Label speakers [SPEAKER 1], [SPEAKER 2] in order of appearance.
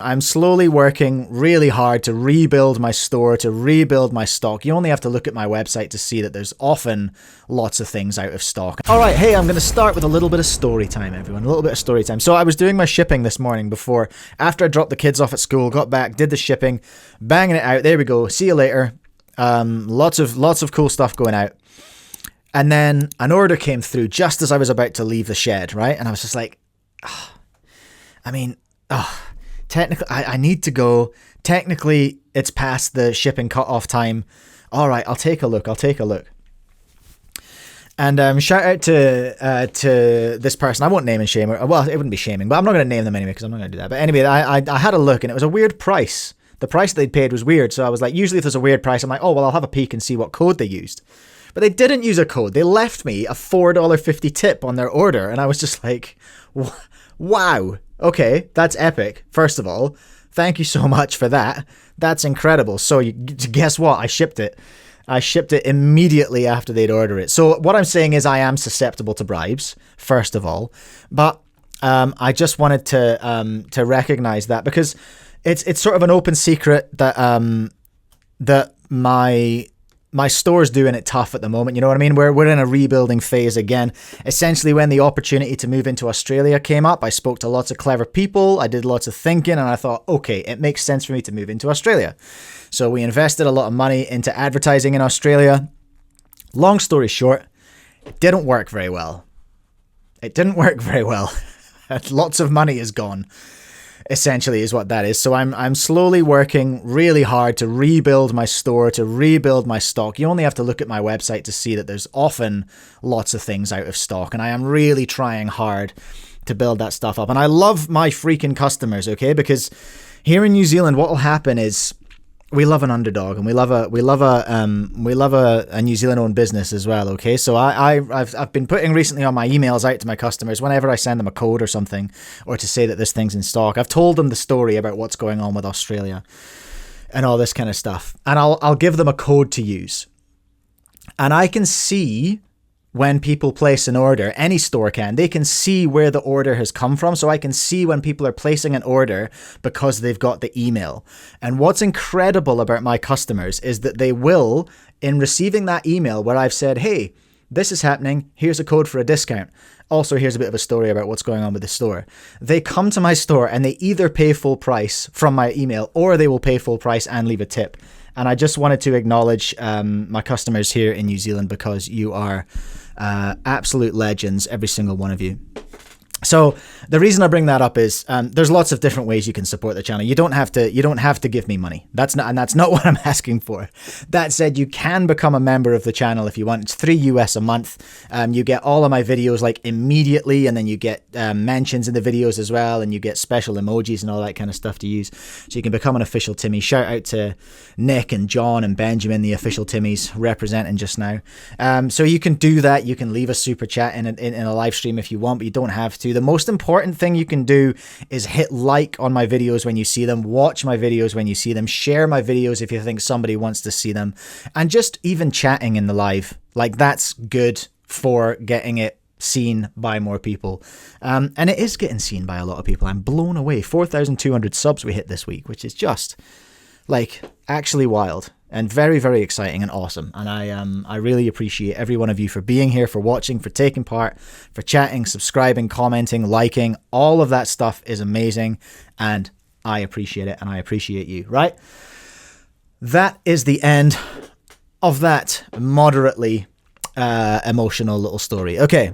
[SPEAKER 1] I'm slowly working really hard to rebuild my store, to rebuild my stock. You only have to look at my website to see that there's often lots of things out of stock. All right, hey, I'm going to start with a little bit of story time, everyone. A little bit of story time. So I was doing my shipping this morning after I dropped the kids off at school, got back, did the shipping, banging it out. There we go. See you later. Lots of cool stuff going out. And then an order came through just as I was about to leave the shed, right? And I was just like, technically, I need to go. Technically, it's past the shipping cutoff time. All right, I'll take a look. And shout out to this person. I won't name and shame her. Well, it wouldn't be shaming, but I'm not going to name them anyway because I'm not going to do that. But anyway, I had a look and it was a weird price. The price they'd paid was weird. So I was like, usually if there's a weird price, I'm like, oh, well, I'll have a peek and see what code they used. But they didn't use a code. They left me a $4.50 tip on their order. And I was just like, wow. Okay, that's epic. First of all, thank you so much for that. That's incredible. So guess what? I shipped it. I shipped it immediately after they'd ordered it. So what I'm saying is I am susceptible to bribes, first of all. But I just wanted to recognize that because it's sort of an open secret that that my store's doing it tough at the moment. You know what I mean? We're in a rebuilding phase again. Essentially, when the opportunity to move into Australia came up, I spoke to lots of clever people. I did lots of thinking and I thought, okay, it makes sense for me to move into Australia. So we invested a lot of money into advertising in Australia. Long story short, it didn't work very well. Lots of money is gone. Essentially is what that is. So I'm slowly working really hard to rebuild my store, to rebuild my stock. You only have to look at my website to see that there's often lots of things out of stock. And I am really trying hard to build that stuff up. And I love my freaking customers, okay? Because here in New Zealand, what will happen is we love an underdog and we love a New Zealand-owned business as well. Okay, so I've been putting recently on my emails out to my customers whenever I send them a code or something, or to say that this thing's in stock. I've told them the story about what's going on with Australia and all this kind of stuff, and I'll give them a code to use, and I can see when people place an order. Any store they can see where the order has come from. So I can see when people are placing an order because they've got the email. And what's incredible about my customers is that they will, in receiving that email where I've said, hey, this is happening, here's a code for a discount. Also, here's a bit of a story about what's going on with the store. They come to my store and they either pay full price from my email or they will pay full price and leave a tip. And I just wanted to acknowledge my customers here in New Zealand because you are absolute legends, every single one of you. So the reason I bring that up is there's lots of different ways you can support the channel. You don't have to give me money. That's not what I'm asking for. That said, you can become a member of the channel if you want. It's $3 US a month. You get all of my videos like immediately, and then you get mentions in the videos as well, and you get special emojis and all that kind of stuff to use. So you can become an official Timmy. Shout out to Nick and John and Benjamin, the official Timmys, representing just now. So you can do that. You can leave a super chat in a live stream if you want, but you don't have to. The most important thing you can do is hit like on my videos when you see them, watch my videos when you see them, share my videos if you think somebody wants to see them, and just even chatting in the live. Like, that's good for getting it seen by more people. And it is getting seen by a lot of people. I'm blown away. 4,200 subs we hit this week, which is just like actually wild. And very, very exciting and awesome. And I really appreciate every one of you for being here, for watching, for taking part, for chatting, subscribing, commenting, liking. All of that stuff is amazing. And I appreciate it. And I appreciate you, right? That is the end of that moderately emotional little story. Okay.